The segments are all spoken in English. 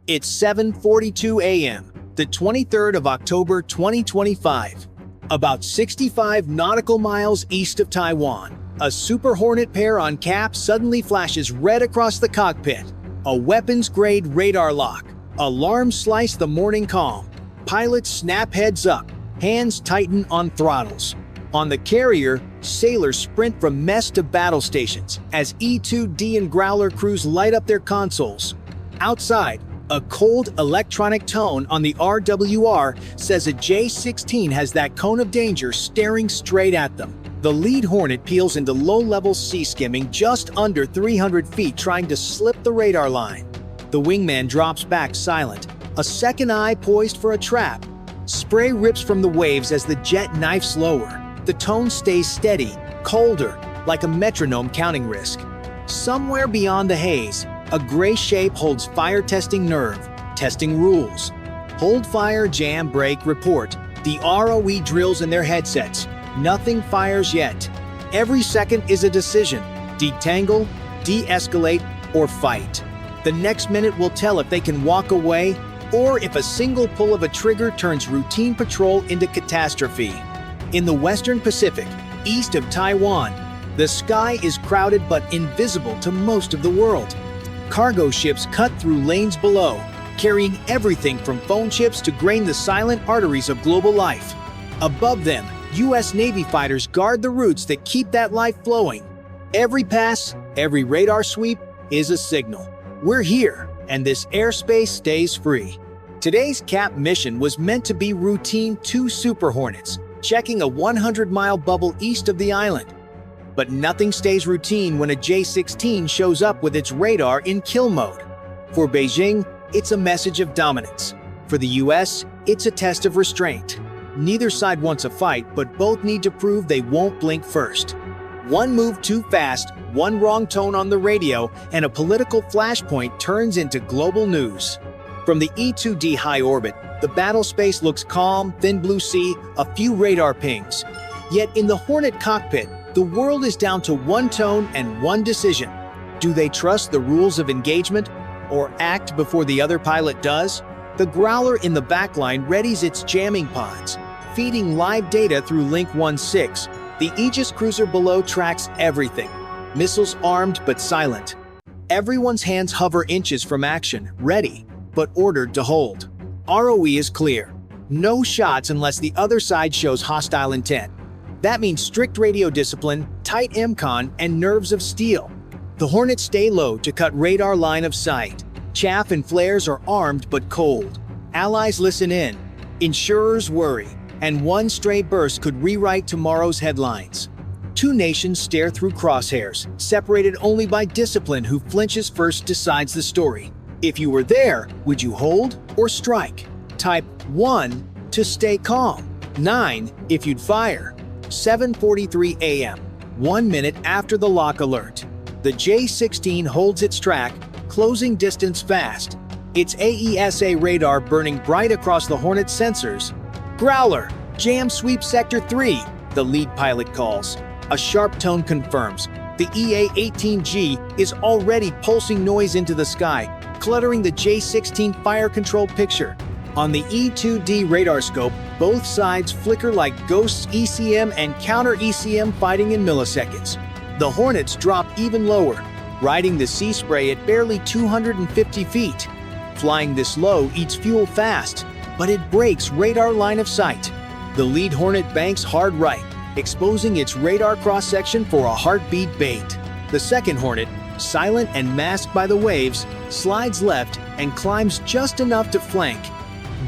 It's 7:42 a.m., the 23rd of October 2025. About 65 nautical miles east of Taiwan, a Super Hornet pair on cap suddenly flashes red across the cockpit. A weapons-grade radar lock. Alarms slice the morning calm. Pilots snap heads up, hands tighten on throttles. On the carrier, sailors sprint from mess to battle stations as E-2D and Growler crews light up their consoles. Outside, a cold electronic tone on the RWR says a J-16 has that cone of danger staring straight at them. The lead Hornet peels into low-level sea skimming just under 300 feet, trying to slip the radar line. The wingman drops back silent, a second eye poised for a trap. Spray rips from the waves as the jet knifes lower. The tone stays steady, colder, like a metronome counting risk. Somewhere beyond the haze, a gray shape holds fire testing nerve, testing rules. Hold fire, jam, brake, report. The ROE drills in their headsets. Nothing fires yet. Every second is a decision. Detangle, de-escalate, or fight. The next minute will tell if they can walk away or if a single pull of a trigger turns routine patrol into catastrophe. In the Western Pacific, east of Taiwan, the sky is crowded but invisible to most of the world. Cargo ships cut through lanes below, carrying everything from phone chips to grain the silent arteries of global life. Above them, U.S. Navy fighters guard the routes that keep that life flowing. Every pass, every radar sweep is a signal. We're here, and this airspace stays free. Today's CAP mission was meant to be routine 2 Super Hornets, checking a 100-mile bubble east of the island. But nothing stays routine when a J-16 shows up with its radar in kill mode. For Beijing, it's a message of dominance. For the US, it's a test of restraint. Neither side wants a fight, but both need to prove they won't blink first. One move too fast, one wrong tone on the radio, and a political flashpoint turns into global news. From the E-2D high orbit, the battle space looks calm, thin blue sea, a few radar pings. Yet in the Hornet cockpit, the world is down to one tone and one decision. Do they trust the rules of engagement or act before the other pilot does? The Growler in the backline readies its jamming pods, feeding live data through Link 16. The Aegis cruiser below tracks everything. Missiles armed but silent. Everyone's hands hover inches from action, ready, but ordered to hold. ROE is clear. No shots unless the other side shows hostile intent. That means strict radio discipline, tight MCON, and nerves of steel. The Hornets stay low to cut radar line of sight. Chaff and flares are armed but cold. Allies listen in. Insurers worry. And one stray burst could rewrite tomorrow's headlines. 2 nations stare through crosshairs, separated only by discipline. Who flinches first decides the story. If you were there, would you hold or strike? Type 1 to stay calm. 9 if you'd fire. 7:43 a.m., 1 minute after the lock alert. The J-16 holds its track, closing distance fast. Its AESA radar burning bright across the Hornet sensors. Growler, jam sweep sector 3, the lead pilot calls. A sharp tone confirms. The EA-18G is already pulsing noise into the sky, cluttering the J-16 fire control picture. On the E-2D radar scope, both sides flicker like ghosts, ECM and counter-ECM fighting in milliseconds. The Hornets drop even lower, riding the sea spray at barely 250 feet. Flying this low eats fuel fast, but it breaks radar line of sight. The lead Hornet banks hard right, exposing its radar cross-section for a heartbeat bait. The second Hornet, silent and masked by the waves, slides left and climbs just enough to flank.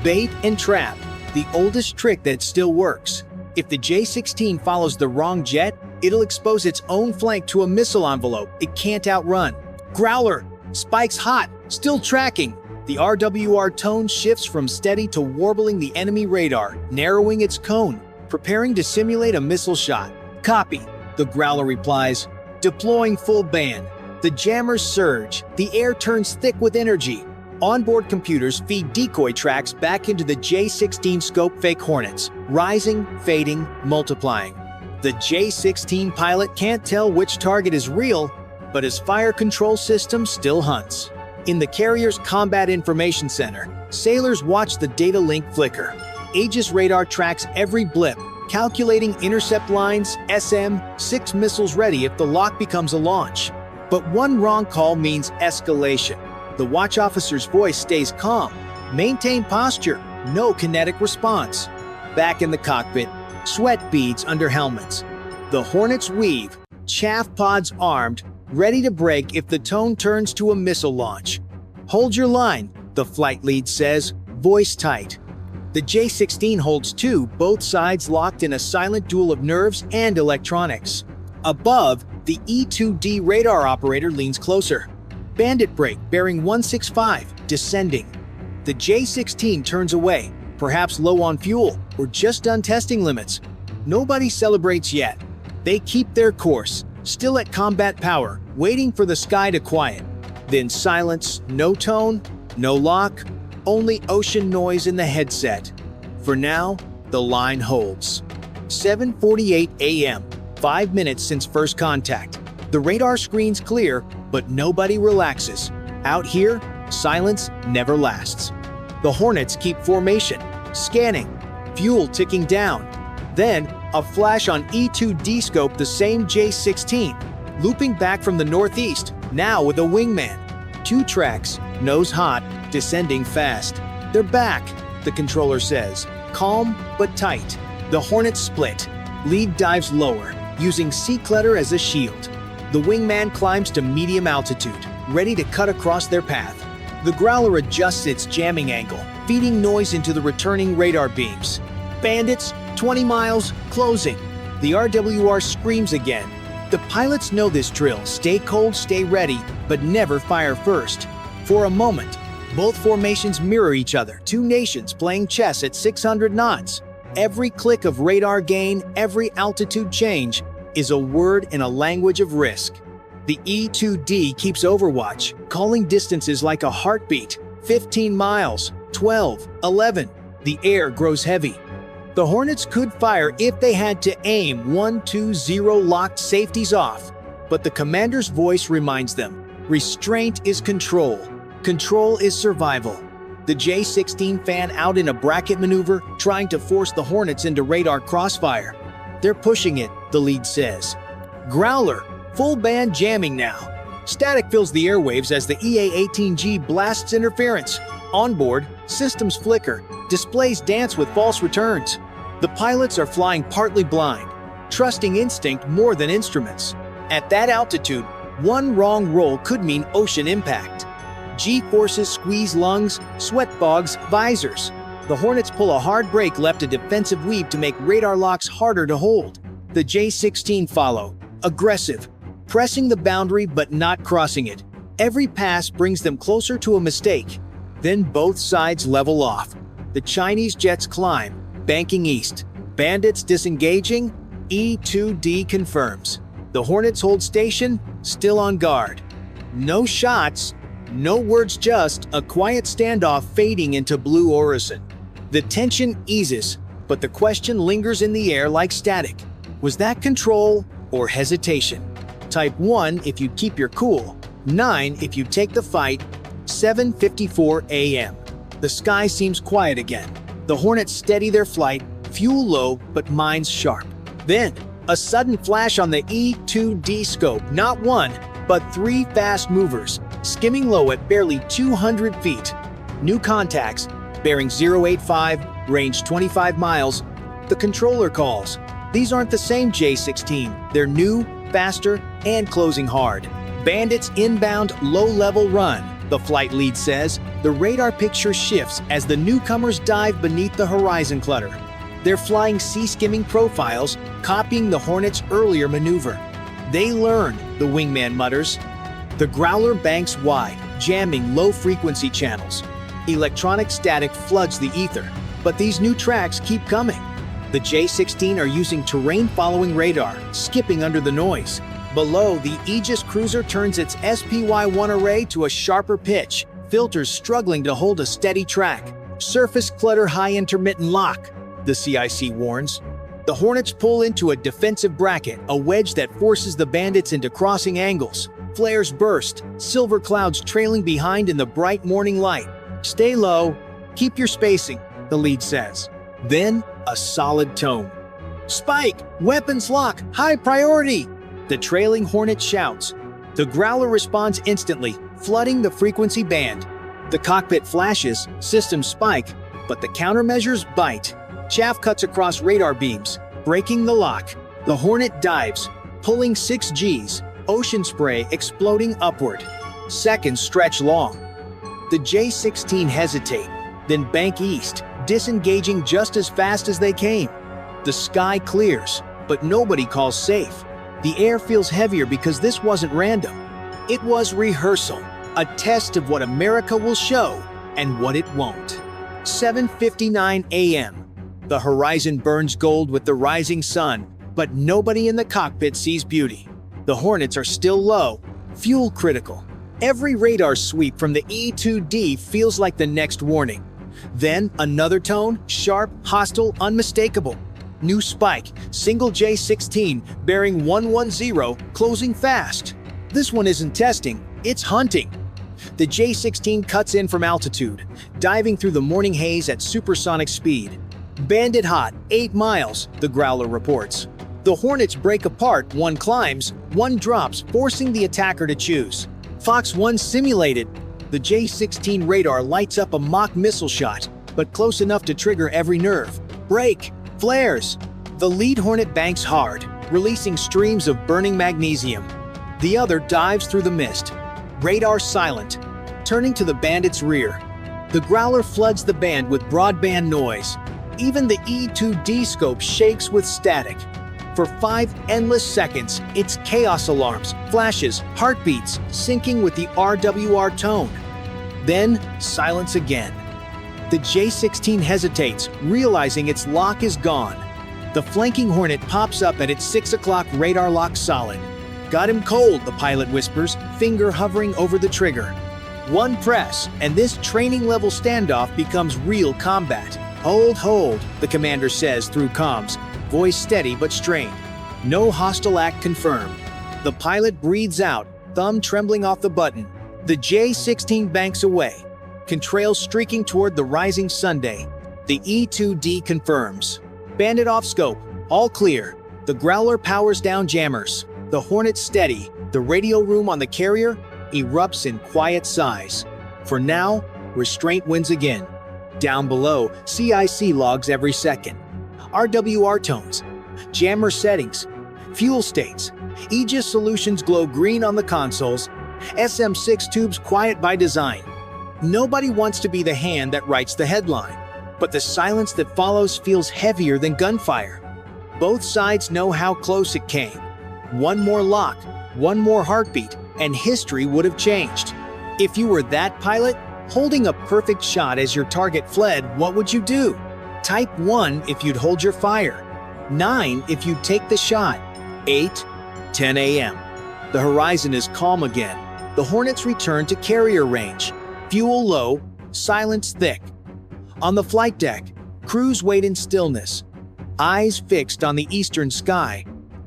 Bait and trap, the oldest trick that still works. If the J-16 follows the wrong jet, it'll expose its own flank to a missile envelope it can't outrun. Growler, spikes hot, still tracking. The RWR tone shifts from steady to warbling the enemy radar, narrowing its cone, preparing to simulate a missile shot. Copy, the Growler replies, deploying full band. The jammers surge, the air turns thick with energy. Onboard computers feed decoy tracks back into the J-16 scope fake Hornets, rising, fading, multiplying. The J-16 pilot can't tell which target is real, but his fire control system still hunts. In the carrier's Combat Information Center, sailors watch the data link flicker. Aegis radar tracks every blip, calculating intercept lines, SM-6 missiles ready if the lock becomes a launch. But one wrong call means escalation. The watch officer's voice stays calm. Maintain posture, no kinetic response. Back in the cockpit, sweat beads under helmets. The Hornets weave, chaff pods armed, ready to break if the tone turns to a missile launch. Hold your line, the flight lead says, voice tight. The J-16 holds two, both sides locked in a silent duel of nerves and electronics. Above, the E-2D radar operator leans closer. Bandit break, bearing 165, descending. The J-16 turns away, perhaps low on fuel or just done testing limits. Nobody celebrates yet. They keep their course, still at combat power, waiting for the sky to quiet. Then silence, no tone, no lock, only ocean noise in the headset. For now, the line holds. 7:48 a.m., 5 minutes since first contact. The radar screen's clear, but nobody relaxes. Out here, silence never lasts. The Hornets keep formation, scanning, fuel ticking down. Then, a flash on E-2D scope, the same J-16, looping back from the northeast, now with a wingman. 2 tracks, nose hot, descending fast. They're back, the controller says, calm but tight. The Hornets split. Lead dives lower, using sea clutter as a shield. The wingman climbs to medium altitude, ready to cut across their path. The Growler adjusts its jamming angle, feeding noise into the returning radar beams. Bandits, 20 miles, closing. The RWR screams again. The pilots know this drill, stay cold, stay ready, but never fire first. For a moment, both formations mirror each other, 2 nations playing chess at 600 knots. Every click of radar gain, every altitude change, is a word in a language of risk. The E-2D keeps overwatch, calling distances like a heartbeat. 15 miles, 12, 11. The air grows heavy. The Hornets could fire if they had to aim. 1, 2, 0 locked, safeties off. But the commander's voice reminds them, restraint is control. Control is survival. The J-16 fan out in a bracket maneuver, trying to force the Hornets into radar crossfire. They're pushing it, the lead says. Growler, full band jamming now. Static fills the airwaves as the EA-18G blasts interference. Onboard, systems flicker, displays dance with false returns. The pilots are flying partly blind, trusting instinct more than instruments. At that altitude, one wrong roll could mean ocean impact. G-forces squeeze lungs, sweat bogs, visors. The Hornets pull a hard brake left, a defensive weave to make radar locks harder to hold. The J-16 follow, aggressive, pressing the boundary but not crossing it. Every pass brings them closer to a mistake. Then both sides level off. The Chinese jets climb, banking east. Bandits disengaging, E-2D confirms. The Hornets hold station, still on guard. No shots, no words, just a quiet standoff fading into blue horizon. The tension eases, but the question lingers in the air like static. Was that control or hesitation? Type 1 if you keep your cool, 9 if you take the fight. 7:54 a.m. The sky seems quiet again. The Hornets steady their flight, fuel low but minds sharp. Then, a sudden flash on the E-2D scope, not 1, but 3 fast movers, skimming low at barely 200 feet. New contacts, bearing 085, range 25 miles. The controller calls. These aren't the same J-16. They're new, faster, and closing hard. Bandits inbound, low-level run, the flight lead says. The radar picture shifts as the newcomers dive beneath the horizon clutter. They're flying sea-skimming profiles, copying the Hornets' earlier maneuver. They learn, the wingman mutters. The Growler banks wide, jamming low-frequency channels. Electronic static floods the ether, but these new tracks keep coming. The J-16 are using terrain-following radar, skipping under the noise. Below, the Aegis cruiser turns its SPY-1 array to a sharper pitch, filters struggling to hold a steady track. Surface clutter, high intermittent lock, the CIC warns. The Hornets pull into a defensive bracket, a wedge that forces the Bandits into crossing angles. Flares burst, silver clouds trailing behind in the bright morning light. "Stay low. Keep your spacing," the lead says. Then, a solid tone. "Spike! Weapons lock! High priority!" The trailing Hornet shouts. The Growler responds instantly, flooding the frequency band. The cockpit flashes, system spike, but the countermeasures bite. Chaff cuts across radar beams, breaking the lock. The Hornet dives, pulling 6 Gs, ocean spray exploding upward. Seconds stretch long. The J-16 hesitate, then bank east, disengaging just as fast as they came. The sky clears, but nobody calls safe. The air feels heavier because this wasn't random. It was rehearsal, a test of what America will show and what it won't. 7:59 a.m. The horizon burns gold with the rising sun, but nobody in the cockpit sees beauty. The Hornets are still low, fuel critical. Every radar sweep from the E-2D feels like the next warning. Then another tone, sharp, hostile, unmistakable. New spike, single J-16, bearing 110, closing fast. This one isn't testing, it's hunting. The J-16 cuts in from altitude, diving through the morning haze at supersonic speed. "Bandit hot, 8 miles, the Growler reports. The Hornets break apart, one climbs, one drops, forcing the attacker to choose. Fox 1 simulated. The J-16 radar lights up a mock missile shot, but close enough to trigger every nerve. Break! Flares! The lead Hornet banks hard, releasing streams of burning magnesium. The other dives through the mist. Radar silent, turning to the Bandit's rear. The Growler floods the band with broadband noise. Even the E-2D scope shakes with static. For 5 endless seconds, it's chaos alarms, flashes, heartbeats, syncing with the RWR tone. Then, silence again. The J-16 hesitates, realizing its lock is gone. The flanking Hornet pops up at its 6 o'clock radar lock solid. "Got him cold," the pilot whispers, finger hovering over the trigger. One press, and this training-level standoff becomes real combat. Hold, the commander says through comms, voice steady but strained. No hostile act confirmed. The pilot breathes out, thumb trembling off the button. The J-16 banks away, contrails streaking toward the rising Sunday. The E-2D confirms. Bandit off scope, all clear. The Growler powers down jammers. The Hornet steady. The radio room on the carrier erupts in quiet sighs. For now, restraint wins again. Down below, CIC logs every second. RWR tones, jammer settings, fuel states. Aegis solutions glow green on the consoles. SM6 tubes quiet by design. Nobody wants to be the hand that writes the headline, but the silence that follows feels heavier than gunfire. Both sides know how close it came. One more lock, one more heartbeat, and history would have changed. If you were that pilot, holding a perfect shot as your target fled, what would you do? Type 1 if you'd hold your fire. 9 if you'd take the shot. 8, 10 a.m. The horizon is calm again. The Hornets return to carrier range. Fuel low, silence thick. On the flight deck, crews wait in stillness, eyes fixed on the eastern sky.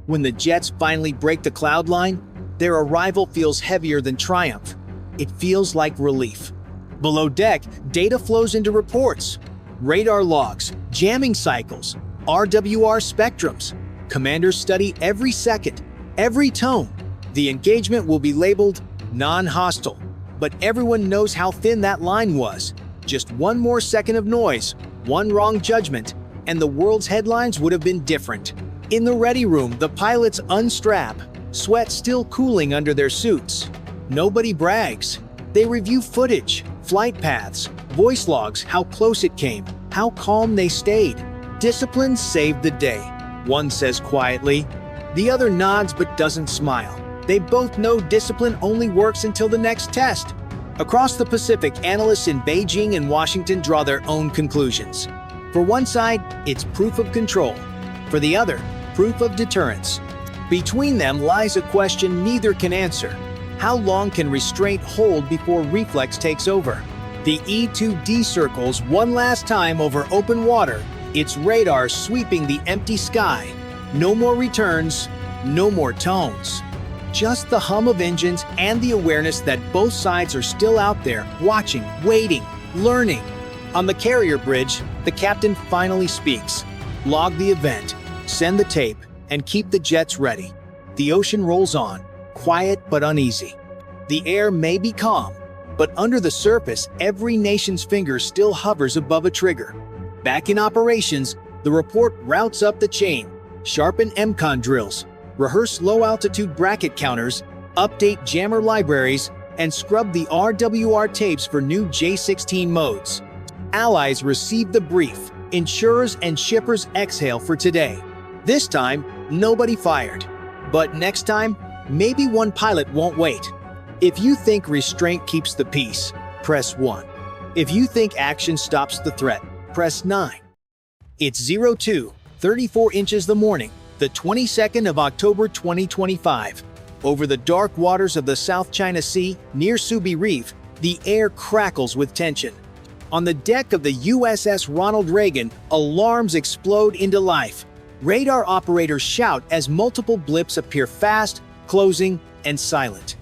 When the jets finally break the cloud line, their arrival feels heavier than triumph. It feels like relief. Below deck, data flows into reports. Radar logs, jamming cycles, RWR spectrums. Commanders study every second, every tone. The engagement will be labeled non-hostile, but everyone knows how thin that line was. Just one more second of noise, one wrong judgment, and the world's headlines would have been different. In the ready room, the pilots unstrap, sweat still cooling under their suits. Nobody brags. They review footage, flight paths, voice logs, how close it came, how calm they stayed. Discipline saved the day, one says quietly. The other nods but doesn't smile. They both know discipline only works until the next test. Across the Pacific, analysts in Beijing and Washington draw their own conclusions. For one side, it's proof of control. For the other, proof of deterrence. Between them lies a question neither can answer. How long can restraint hold before reflex takes over? The E-2D circles one last time over open water, its radar sweeping the empty sky. No more returns, no more tones. Just the hum of engines and the awareness that both sides are still out there, watching, waiting, learning. On the carrier bridge, the captain finally speaks. Log the event, send the tape, and keep the jets ready. The ocean rolls on, quiet but uneasy. The air may be calm, but under the surface, every nation's finger still hovers above a trigger. Back in operations, the report routes up the chain. Sharpen MCON drills, rehearse low-altitude bracket counters, update jammer libraries, and scrub the RWR tapes for new J16 modes. Allies receive the brief. Insurers and shippers exhale for today. This time, nobody fired. But next time, maybe one pilot won't wait. If you think restraint keeps the peace, press 1. If you think action stops the threat, press 9. It's 02:34 inches the morning, the 22nd of October 2025. Over the dark waters of the South China Sea, near Subi Reef, the air crackles with tension. On the deck of the USS Ronald Reagan, alarms explode into life. Radar operators shout as multiple blips appear fast, closing, and silent.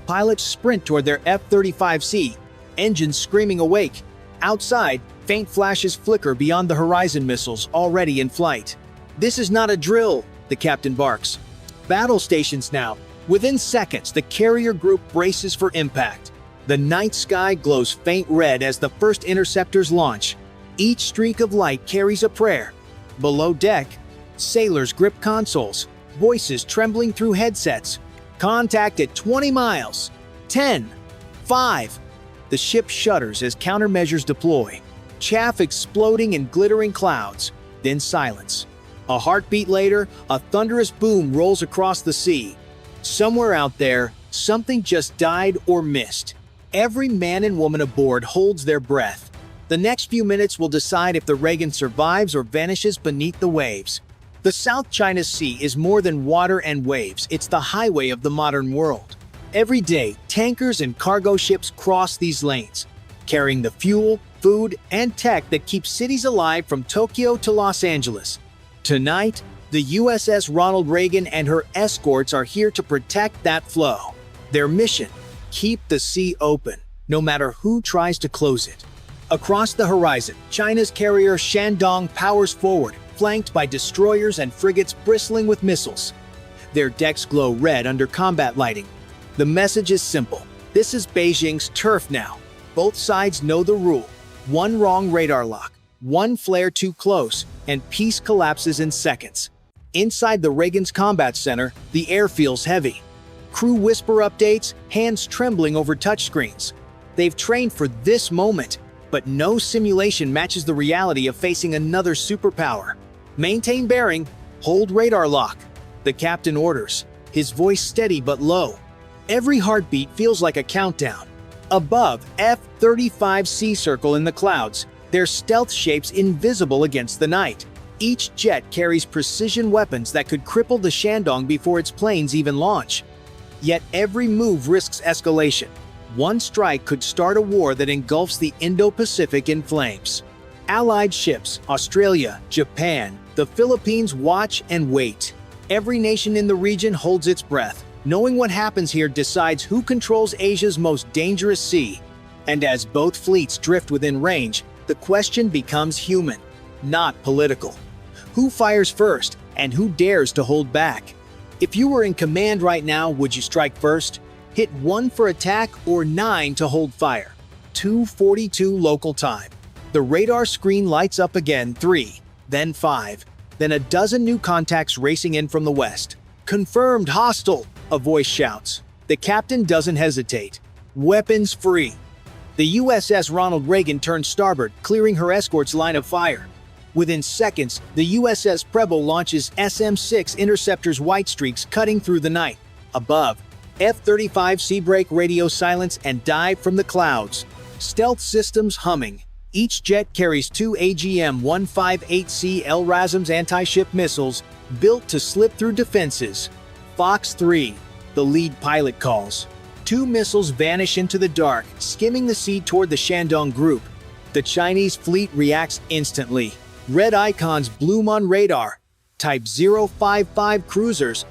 Pilots sprint toward their F-35C, engines screaming awake. Outside, faint flashes flicker beyond the horizon missiles already in flight. This is not a drill, the captain barks. Battle stations now. Within seconds, the carrier group braces for impact. The night sky glows faint red as the first interceptors launch. Each streak of light carries a prayer. Below deck, sailors grip consoles, voices trembling through headsets. Contact at 20 miles. 10, 5. The ship shudders as countermeasures deploy. Chaff exploding in glittering clouds, then silence. A heartbeat later, a thunderous boom rolls across the sea. Somewhere out there, something just died or missed. Every man and woman aboard holds their breath. The next few minutes will decide if the Reagan survives or vanishes beneath the waves. The South China Sea is more than water and waves, it's the highway of the modern world. Every day, tankers and cargo ships cross these lanes, carrying the fuel, food, and tech that keep cities alive from Tokyo to Los Angeles. Tonight, the USS Ronald Reagan and her escorts are here to protect that flow. Their mission: keep the sea open, no matter who tries to close it. Across the horizon, China's carrier Shandong powers forward, flanked by destroyers and frigates bristling with missiles. Their decks glow red under combat lighting. The message is simple. This is Beijing's turf now. Both sides know the rule. One wrong radar lock, one flare too close, and peace collapses in seconds. Inside the Reagan's combat center, the air feels heavy. Crew whisper updates, hands trembling over touchscreens. They've trained for this moment, but no simulation matches the reality of facing another superpower. Maintain bearing, hold radar lock. The captain orders, his voice steady but low. Every heartbeat feels like a countdown. Above, F-35C circle in the clouds, their stealth shapes invisible against the night. Each jet carries precision weapons that could cripple the Shandong before its planes even launch. Yet every move risks escalation. One strike could start a war that engulfs the Indo-Pacific in flames. Allied ships, Australia, Japan, the Philippines watch and wait. Every nation in the region holds its breath. Knowing what happens here decides who controls Asia's most dangerous sea. And as both fleets drift within range, the question becomes human, not political. Who fires first, and who dares to hold back? If you were in command right now, would you strike first? Hit 1 for attack or 9 to hold fire. 2:42 local time. The radar screen lights up again. 3, then 5, then a dozen new contacts racing in from the west. Confirmed hostile, a voice shouts. The captain doesn't hesitate. Weapons free. The USS Ronald Reagan turns starboard, clearing her escort's line of fire. Within seconds, the USS Preble launches SM-6 interceptors white streaks cutting through the night. Above, F-35C break radio silence and dive from the clouds. Stealth systems humming. Each jet carries 2 AGM-158C LRASM's anti-ship missiles, built to slip through defenses. Fox 3, the lead pilot calls. 2 missiles vanish into the dark, skimming the sea toward the Shandong group. The Chinese fleet reacts instantly. Red icons bloom on radar. Type 055 cruisers.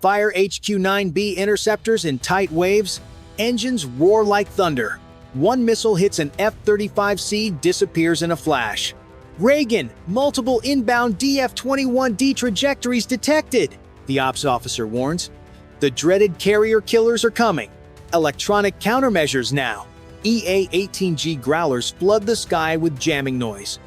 Fire HQ-9B interceptors in tight waves. Engines roar like thunder. One missile hits an F-35C, disappears in a flash. Reagan, multiple inbound DF-21D trajectories detected, the ops officer warns. The dreaded carrier killers are coming. Electronic countermeasures now. EA-18G growlers flood the sky with jamming noise.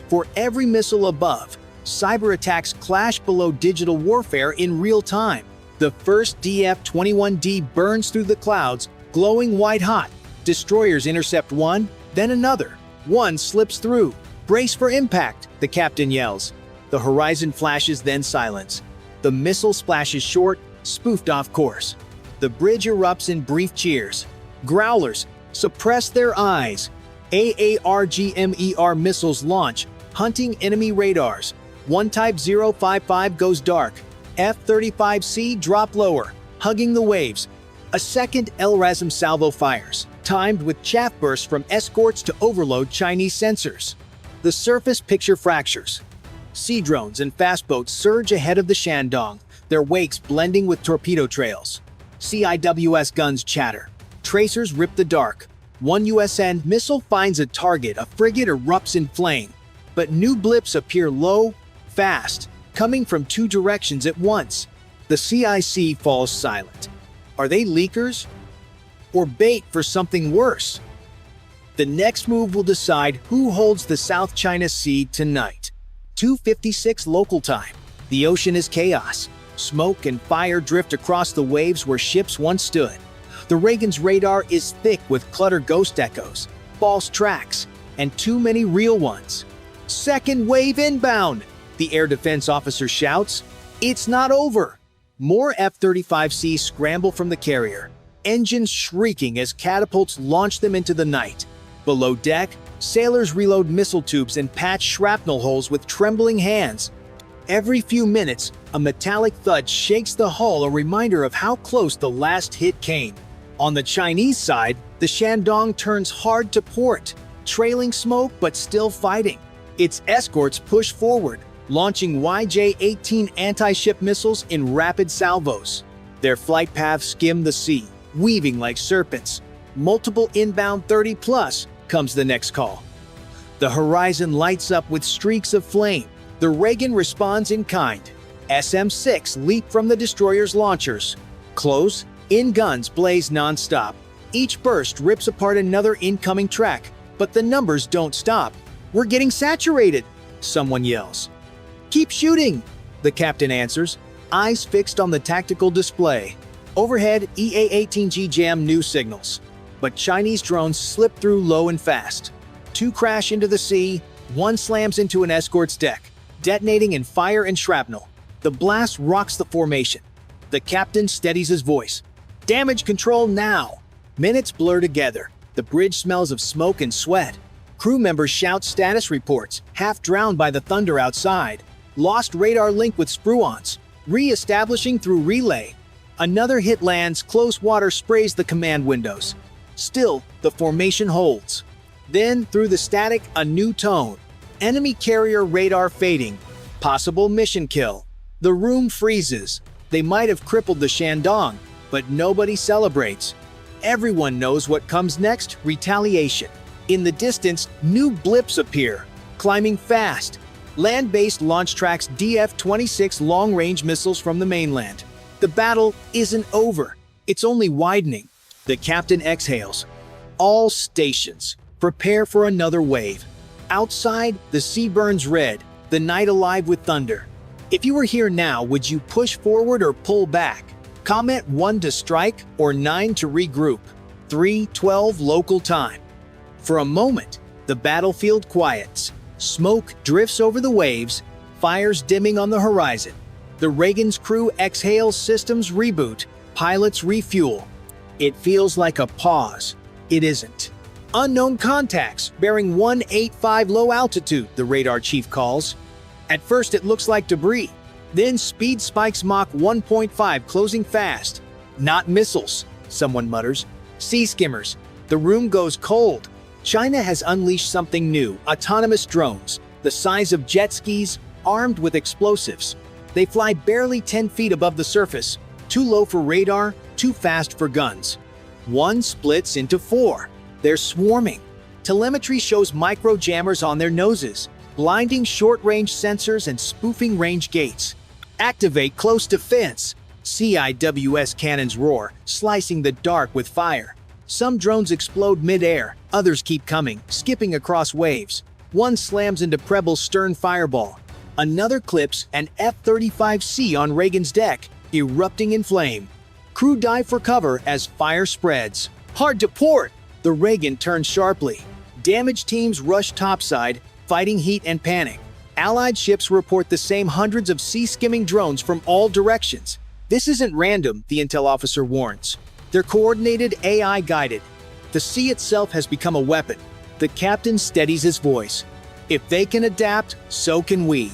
For every missile above, cyber attacks clash below digital warfare in real time. The first DF-21D burns through the clouds, glowing white-hot. Destroyers intercept one, then another. One slips through. Brace for impact, the captain yells. The horizon flashes, then silence. The missile splashes short, spoofed off course. The bridge erupts in brief cheers. Growlers suppress their eyes. AARGMER missiles launch, hunting enemy radars. One Type 055 goes dark. F-35C drop lower, hugging the waves. A second LRASM salvo fires, timed with chaff bursts from escorts to overload Chinese sensors. The surface picture fractures. Sea drones and fast boats surge ahead of the Shandong, their wakes blending with torpedo trails. CIWS guns chatter. Tracers rip the dark. One USN missile finds a target, a frigate erupts in flame. But new blips appear low, fast, coming from two directions at once. The CIC falls silent. Are they leakers? Or bait for something worse? The next move will decide who holds the South China Sea tonight. 2:56 local time. The ocean is chaos. Smoke and fire drift across the waves where ships once stood. The Reagan's radar is thick with cluttered ghost echoes, false tracks, and too many real ones. Second wave inbound, the air defense officer shouts. It's not over. More F-35C scramble from the carrier, engines shrieking as catapults launch them into the night. Below deck, sailors reload missile tubes and patch shrapnel holes with trembling hands. Every few minutes, a metallic thud shakes the hull, a reminder of how close the last hit came. On the Chinese side, the Shandong turns hard to port, trailing smoke but still fighting. Its escorts push forward, launching YJ-18 anti-ship missiles in rapid salvos. Their flight paths skim the sea, weaving like serpents. Multiple inbound 30+, comes the next call. The horizon lights up with streaks of flame. The Reagan responds in kind. SM-6 leap from the destroyer's launchers. Close in guns blaze non-stop. Each burst rips apart another incoming track, but the numbers don't stop. We're getting saturated, someone yells. Keep shooting, the captain answers, eyes fixed on the tactical display. Overhead, EA-18G jam new signals. But Chinese drones slip through low and fast. Two crash into the sea, one slams into an escort's deck, detonating in fire and shrapnel. The blast rocks the formation. The captain steadies his voice. Damage control now! Minutes blur together. The bridge smells of smoke and sweat. Crew members shout status reports, half drowned by the thunder outside. Lost radar link with Spruance. Re-establishing through relay. Another hit lands, close water sprays the command windows. Still, the formation holds. Then, through the static, a new tone. Enemy carrier radar fading. Possible mission kill. The room freezes. They might have crippled the Shandong, but nobody celebrates. Everyone knows what comes next: retaliation. In the distance, new blips appear, climbing fast. Land-based launch tracks DF-26 long-range missiles from the mainland. The battle isn't over. It's only widening. The captain exhales. All stations, prepare for another wave. Outside, the sea burns red, the night alive with thunder. If you were here now, would you push forward or pull back? Comment 1 to strike or 9 to regroup. 3:12 local time. For a moment, the battlefield quiets. Smoke drifts over the waves, fires dimming on the horizon. The Reagan's crew exhales, systems reboot, pilots refuel. It feels like a pause. It isn't. Unknown contacts, bearing 185 low altitude, the radar chief calls. At first it looks like debris. Then speed spikes Mach 1.5, closing fast. Not missiles, someone mutters. Sea skimmers. The room goes cold. China has unleashed something new, autonomous drones, the size of jet skis, armed with explosives. They fly barely 10 feet above the surface. Too low for radar, too fast for guns. One splits into four. They're swarming. Telemetry shows micro jammers on their noses, blinding short-range sensors and spoofing range gates. Activate close defense. CIWS cannons roar, slicing the dark with fire. Some drones explode mid-air, others keep coming, skipping across waves. One slams into Preble's stern fireball. Another clips an F-35C on Reagan's deck, erupting in flame. Crew dive for cover as fire spreads. Hard to port! The Reagan turns sharply. Damaged teams rush topside, fighting heat and panic. Allied ships report the same hundreds of sea-skimming drones from all directions. This isn't random, the intel officer warns. They're coordinated, AI-guided. The sea itself has become a weapon. The captain steadies his voice. If they can adapt, so can we.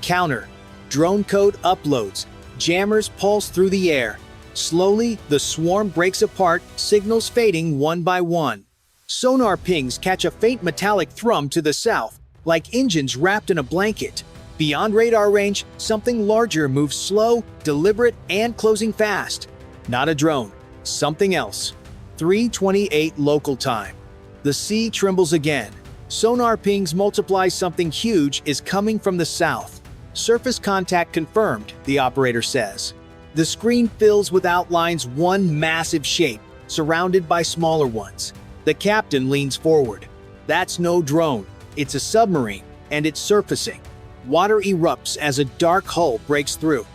Counter. Drone code uploads. Jammers pulse through the air. Slowly, the swarm breaks apart, signals fading one by one. Sonar pings catch a faint metallic thrum to the south, like engines wrapped in a blanket. Beyond radar range, something larger moves slow, deliberate, and closing fast. Not a drone. Something else. 3:28 local time. The sea trembles again. Sonar pings multiply. Something huge is coming from the south. Surface contact confirmed, the operator says. The screen fills with outlines, one massive shape, surrounded by smaller ones. The captain leans forward. That's no drone. It's a submarine, and it's surfacing. Water erupts as a dark hull breaks through.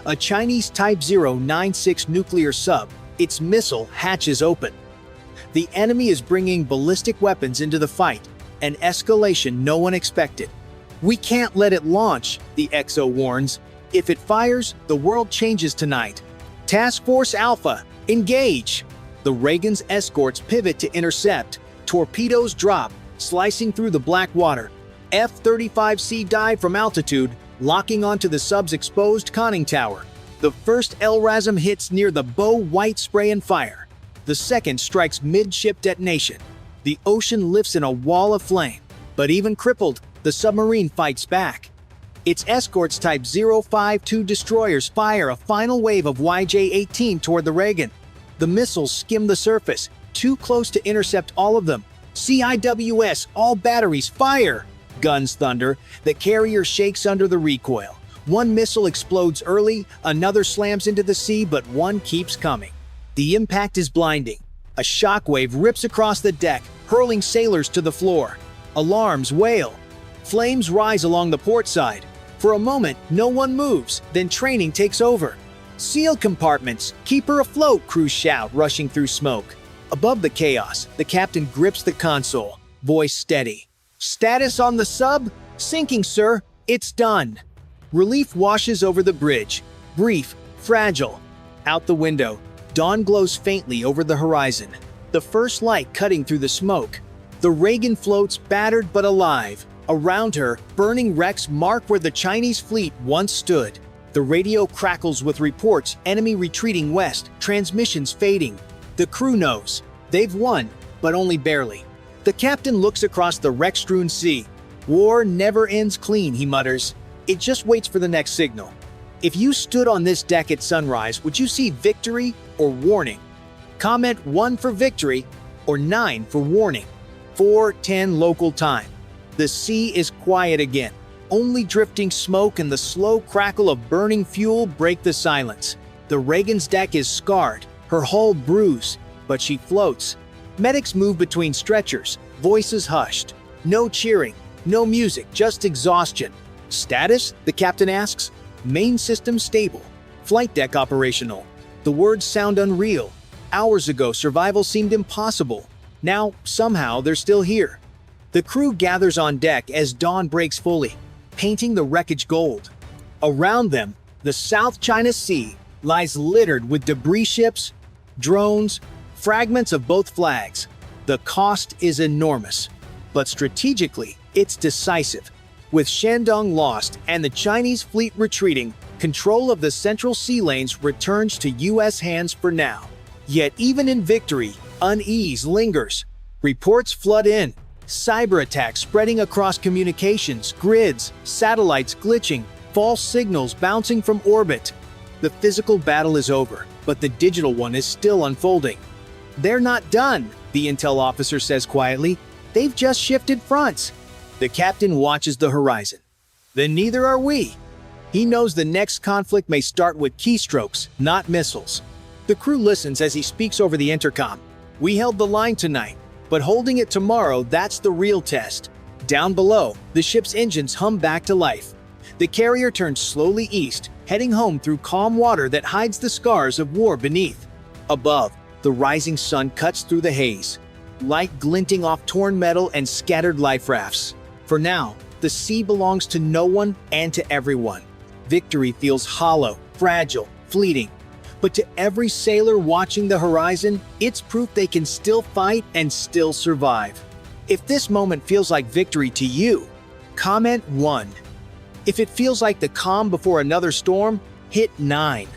A Chinese Type 096 nuclear sub, its missile hatches open. The enemy is bringing ballistic weapons into the fight, an escalation no one expected. We can't let it launch, the XO warns. If it fires, the world changes tonight. Task Force Alpha, engage! The Reagan's escorts pivot to intercept. Torpedoes drop, slicing through the black water. F-35C dive from altitude, locking onto the sub's exposed conning tower. The first LRASM hits near the bow, white spray and fire. The second strikes mid-ship detonation. The ocean lifts in a wall of flame. But even crippled, the submarine fights back. Its escorts Type 052 destroyers fire a final wave of YJ-18 toward the Reagan. The missiles skim the surface, too close to intercept all of them. CIWS, all batteries, fire! Guns thunder, the carrier shakes under the recoil. One missile explodes early, another slams into the sea, but one keeps coming. The impact is blinding. A shockwave rips across the deck, hurling sailors to the floor. Alarms wail. Flames rise along the port side. For a moment, no one moves, then training takes over. Seal compartments, keep her afloat, crews shout, rushing through smoke. Above the chaos, the captain grips the console, voice steady. Status on the sub? Sinking, sir. It's done. Relief washes over the bridge. Brief, fragile. Out the window, dawn glows faintly over the horizon. The first light cutting through the smoke. The Reagan floats battered but alive. Around her, burning wrecks mark where the Chinese fleet once stood. The radio crackles with reports, enemy retreating west, transmissions fading. The crew knows. They've won, but only barely. The captain looks across the wreck-strewn sea. War never ends clean, he mutters. It just waits for the next signal. If you stood on this deck at sunrise, would you see victory or warning? Comment 1 for victory or 9 for warning. 4:10 local time. The sea is quiet again. Only drifting smoke and the slow crackle of burning fuel break the silence. The Reagan's deck is scarred, her hull bruised, but she floats. Medics move between stretchers, voices hushed. No cheering, no music, just exhaustion. Status? The captain asks. Main system stable. Flight deck operational. The words sound unreal. Hours ago, survival seemed impossible. Now, somehow, they're still here. The crew gathers on deck as dawn breaks fully, painting the wreckage gold. Around them, the South China Sea lies littered with debris ships, drones, fragments of both flags. The cost is enormous, but strategically, it's decisive. With Shandong lost and the Chinese fleet retreating, control of the central sea lanes returns to U.S. hands for now. Yet even in victory, unease lingers. Reports flood in. Cyber attacks spreading across communications, grids, satellites glitching, false signals bouncing from orbit. The physical battle is over, but the digital one is still unfolding. "They're not done," the intel officer says quietly. "They've just shifted fronts." The captain watches the horizon. "Then neither are we." He knows the next conflict may start with keystrokes, not missiles. The crew listens as he speaks over the intercom. "We held the line tonight, but holding it tomorrow, that's the real test." Down below, the ship's engines hum back to life. The carrier turns slowly east, heading home through calm water that hides the scars of war beneath. Above, the rising sun cuts through the haze, light glinting off torn metal and scattered life rafts. For now, the sea belongs to no one and to everyone. Victory feels hollow, fragile, fleeting. But to every sailor watching the horizon, it's proof they can still fight and still survive. If this moment feels like victory to you, comment 1. If it feels like the calm before another storm, hit 9.